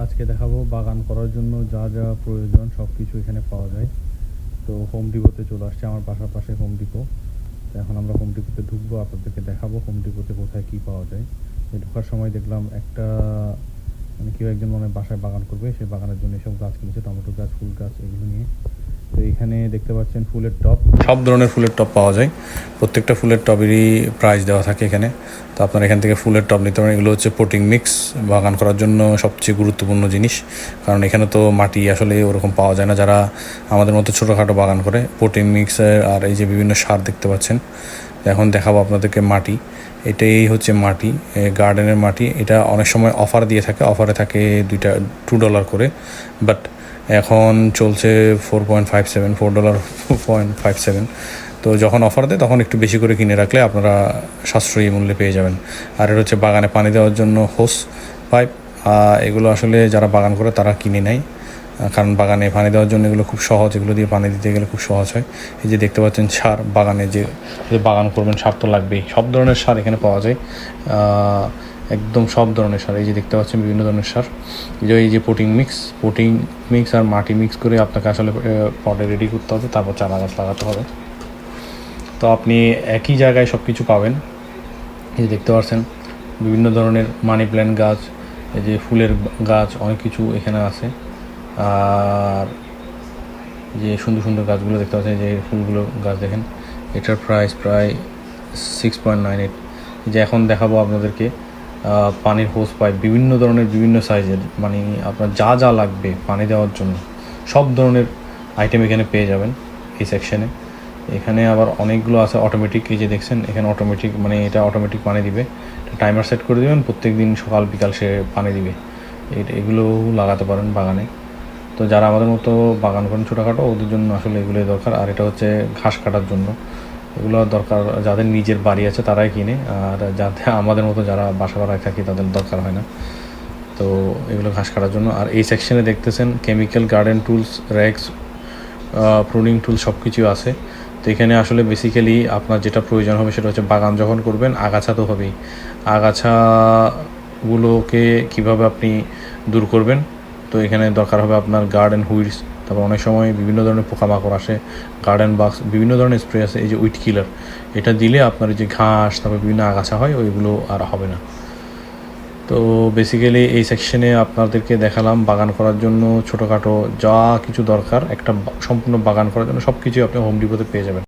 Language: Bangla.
আজকে দেখাবো বাগান করার জন্য যা যা প্রয়োজন সব কিছু এখানে পাওয়া যায়। তো হোম ডিপোতে চলে আসছে, আমার বাসার পাশে হোম ডিপো। তো এখন আমরা হোম ডিপোতে ঢুকবো, আপনাদেরকে দেখাবো হোম ডিপোতে কোথায় কী পাওয়া যায়। ঢোকার সময় দেখলাম একটা কেউ একজন মনে হয় বাসায় বাগান করবে, সেই বাগানের জন্য এসব গাছ কিনেছে, টমেটো গাছ, ফুল গাছ, এগুলো নিয়ে। তো এখানে দেখতে পাচ্ছেন ফুলের টব, সব ধরনের ফুলের টব পাওয়া যায়। প্রত্যেকটা ফুলের টবেরই প্রাইস দেওয়া থাকে এখানে। তো আপনারা এখান থেকে ফুলের টব নিতে পারেন। এগুলো হচ্ছে পটিং মিক্স, বাগান করার জন্য সবচেয়ে গুরুত্বপূর্ণ জিনিস, কারণ এখানে তো মাটি আসলে ওরকম পাওয়া যায় না। যারা আমাদের মতো ছোটোখাটো বাগান করে, পটিং মিক্সের আর এই যে বিভিন্ন সার দেখতে পাচ্ছেন। এখন দেখাবো আপনাদেরকে মাটি। এটাই হচ্ছে মাটি, গার্ডেনের মাটি। এটা অনেক সময় অফার দিয়ে থাকে, অফারে থাকে $2 করে, বাট এখন চলছে $4.57 তো যখন অফার দেয় তখন একটু বেশি করে কিনে রাখলে আপনারা সাশ্রয়ী মূল্যে পেয়ে যাবেন। আর এটা হচ্ছে বাগানে পানি দেওয়ার জন্য হোস পাইপ। এগুলো আসলে যারা বাগান করে তারা কিনে নেয়, কারণ বাগানে পানি দেওয়ার জন্য এগুলো খুব সহজ, এগুলো দিয়ে পানি দিতে গেলে খুব সহজ হয়। এই যে দেখতে পাচ্ছেন সার, বাগানে যে বাগান করবেন সার তো লাগবেই। সব ধরনের সার এখানে পাওয়া যায়, একদম সব ধরনের সার। এই যে দেখতে পাচ্ছেন বিভিন্ন ধরনের সার। এই যে পটিং মিক্স আর মাটি মিক্স করে আপনাকে আসলে পটে রেডি করতে হবে, তারপর চারা গাছ লাগাতে হবে। তো আপনি একই জায়গায় সব কিছু পাবেন। এই যে দেখতে পাচ্ছেন বিভিন্ন ধরনের মানি প্ল্যান্ট গাছ, এই যে ফুলের গাছ, অনেক কিছু এখানে আছে। আর যে সুন্দর সুন্দর গাছগুলো দেখতে পাচ্ছেন, যে ফুলগুলো গাছ দেখেন, এটার প্রাইস প্রায় 6.98। যে এখন দেখাবো আপনাদেরকে পানির হোস পাইপ, বিভিন্ন ধরনের বিভিন্ন সাইজের, মানে আপনার যা যা লাগবে পানি দেওয়ার জন্য সব ধরনের আইটেম এখানে পেয়ে যাবেন এই সেকশনে। এখানে আবার অনেকগুলো আছে অটোমেটিক। এই যে দেখছেন এখানে অটোমেটিক, মানে এটা অটোমেটিক পানি দিবে, টাইমার সেট করে দেবেন, প্রত্যেক দিন সকাল বিকাল সে পানি দিবে। এগুলো লাগাতে পারেন বাগানে। তো যারা আমাদের মতো বাগান করেন ছোটোখাটো, ওদের জন্য আসলে এগুলোই দরকার। আর এটা হচ্ছে ঘাস কাটার জন্য, এগুলো দরকার যাদের নিজের বাড়ি আছে তারাই কিনে, আর যাতে আমাদের মতো যারা বাসা বাড়ায় থাকি তাদের দরকার হয় না। তো এগুলো ঘাস কাটার জন্য। আর এই সেকশনে দেখতেছেন chemical, garden tools, racks, pruning tools সব কিছু আছে। তো এখানে আসলে বেসিক্যালি আপনার যেটা প্রয়োজন হবে সেটা হচ্ছে, বাগান যখন করবেন আগাছা তো হবেই, আগাছাগুলোকে কীভাবে আপনি দূর করবেন। তো এখানে দরকার হবে আপনার গার্ডেন হুইডস, তারপর অনেক সময় বিভিন্ন ধরনের পোকামাকড় আসে, গার্ডেন বাক্স, বিভিন্ন ধরনের স্প্রে আছে। এই যে উইড কিলার, এটা দিলে আপনার যে ঘাস, তারপর বিভিন্ন আগাছা হয়, ওইগুলো আর হবে না। তো বেসিক্যালি এই সেকশনে আপনাদেরকে দেখালাম বাগান করার জন্য ছোটোখাটো যা কিছু দরকার, একটা সম্পূর্ণ বাগান করার জন্য সব কিছুই আপনি হোম ডিপোতে পেয়ে যাবেন।